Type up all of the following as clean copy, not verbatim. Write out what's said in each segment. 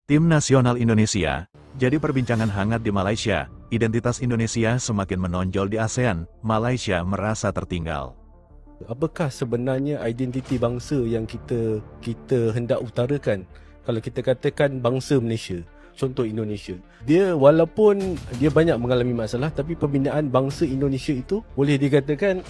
Tim nasional Indonesia jadi perbincangan hangat di Malaysia. Identitas Indonesia semakin menonjol di ASEAN. Malaysia merasa tertinggal. Apakah sebenarnya identiti bangsa yang kita hendak utarakan? Kalau kita katakan bangsa Malaysia, contoh Indonesia, dia walaupun dia banyak mengalami masalah, tapi pembinaan bangsa Indonesia itu boleh dikatakan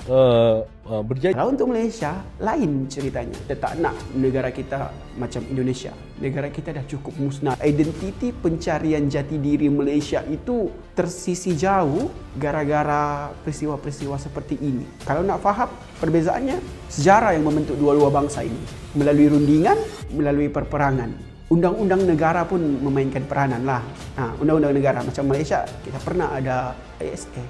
berjaya. Kalau untuk Malaysia, lain ceritanya. Kita tak nak negara kita macam Indonesia. Negara kita dah cukup musnah. Identiti pencarian jati diri Malaysia itu tersisi jauh gara-gara peristiwa-peristiwa seperti ini. Kalau nak faham perbezaannya, sejarah yang membentuk dua-dua bangsa ini. Melalui rundingan, melalui perperangan. Undang-undang negara pun memainkan peranan lah. Undang-undang negara macam Malaysia, kita pernah ada ASA.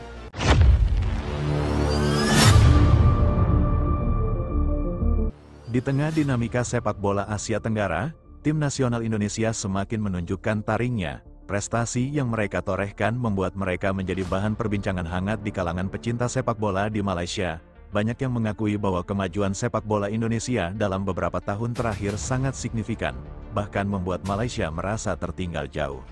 Di tengah dinamika sepak bola Asia Tenggara, tim nasional Indonesia semakin menunjukkan taringnya. Prestasi yang mereka torehkan membuat mereka menjadi bahan perbincangan hangat di kalangan pecinta sepak bola di Malaysia. Banyak yang mengakui bahwa kemajuan sepak bola Indonesia dalam beberapa tahun terakhir sangat signifikan, bahkan membuat Malaysia merasa tertinggal jauh.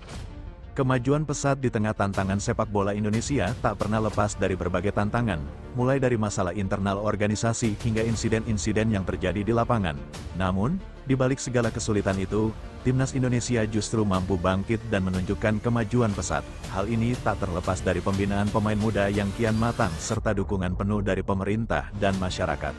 Kemajuan pesat di tengah tantangan sepak bola Indonesia tak pernah lepas dari berbagai tantangan, mulai dari masalah internal organisasi hingga insiden-insiden yang terjadi di lapangan. Namun, di balik segala kesulitan itu, Timnas Indonesia justru mampu bangkit dan menunjukkan kemajuan pesat. Hal ini tak terlepas dari pembinaan pemain muda yang kian matang serta dukungan penuh dari pemerintah dan masyarakat.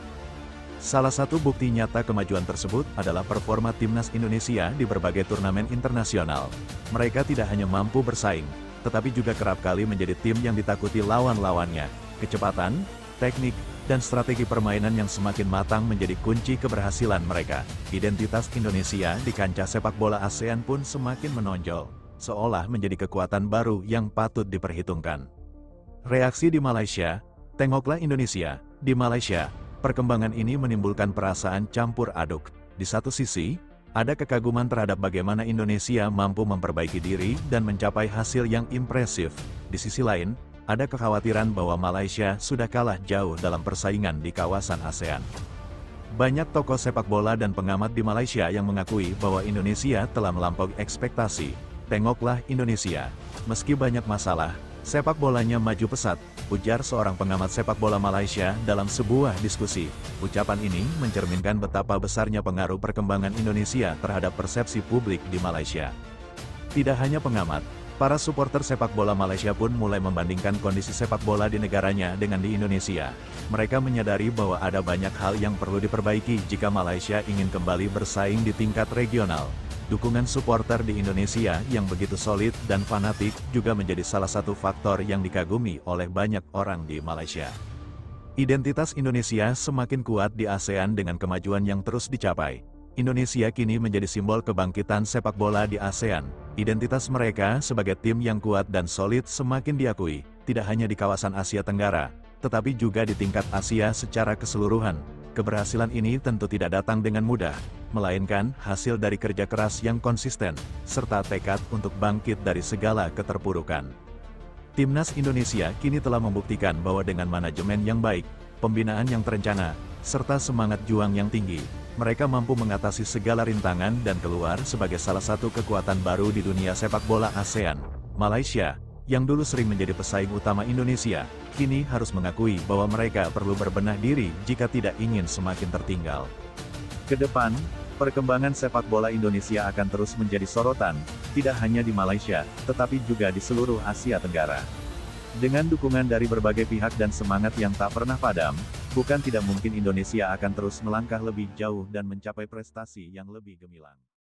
Salah satu bukti nyata kemajuan tersebut adalah performa Timnas Indonesia di berbagai turnamen internasional. Mereka tidak hanya mampu bersaing, tetapi juga kerap kali menjadi tim yang ditakuti lawan-lawannya. Kecepatan, teknik, dan strategi permainan yang semakin matang menjadi kunci keberhasilan mereka. Identitas Indonesia di kancah sepak bola ASEAN pun semakin menonjol, seolah menjadi kekuatan baru yang patut diperhitungkan. Reaksi di Malaysia, tengoklah Indonesia. Di Malaysia, perkembangan ini menimbulkan perasaan campur aduk. Di satu sisi, ada kekaguman terhadap bagaimana Indonesia mampu memperbaiki diri dan mencapai hasil yang impresif. Di sisi lain, ada kekhawatiran bahwa Malaysia sudah kalah jauh dalam persaingan di kawasan ASEAN. Banyak tokoh sepak bola dan pengamat di Malaysia yang mengakui bahwa Indonesia telah melampaui ekspektasi. Tengoklah Indonesia. Meski banyak masalah, sepak bolanya maju pesat, ujar seorang pengamat sepak bola Malaysia dalam sebuah diskusi. Ucapan ini mencerminkan betapa besarnya pengaruh perkembangan Indonesia terhadap persepsi publik di Malaysia. Tidak hanya pengamat, para supporter sepak bola Malaysia pun mulai membandingkan kondisi sepak bola di negaranya dengan di Indonesia. Mereka menyadari bahwa ada banyak hal yang perlu diperbaiki jika Malaysia ingin kembali bersaing di tingkat regional. Dukungan supporter di Indonesia yang begitu solid dan fanatik juga menjadi salah satu faktor yang dikagumi oleh banyak orang di Malaysia. Identitas Indonesia semakin kuat di ASEAN dengan kemajuan yang terus dicapai. Indonesia kini menjadi simbol kebangkitan sepak bola di ASEAN. Identitas mereka sebagai tim yang kuat dan solid semakin diakui, tidak hanya di kawasan Asia Tenggara, tetapi juga di tingkat Asia secara keseluruhan. Keberhasilan ini tentu tidak datang dengan mudah, melainkan hasil dari kerja keras yang konsisten, serta tekad untuk bangkit dari segala keterpurukan. Timnas Indonesia kini telah membuktikan bahwa dengan manajemen yang baik, pembinaan yang terencana, serta semangat juang yang tinggi, mereka mampu mengatasi segala rintangan dan keluar sebagai salah satu kekuatan baru di dunia sepak bola ASEAN. Malaysia, yang dulu sering menjadi pesaing utama Indonesia, kini harus mengakui bahwa mereka perlu berbenah diri jika tidak ingin semakin tertinggal. Kedepan, perkembangan sepak bola Indonesia akan terus menjadi sorotan, tidak hanya di Malaysia, tetapi juga di seluruh Asia Tenggara. Dengan dukungan dari berbagai pihak dan semangat yang tak pernah padam, bukan tidak mungkin Indonesia akan terus melangkah lebih jauh dan mencapai prestasi yang lebih gemilang.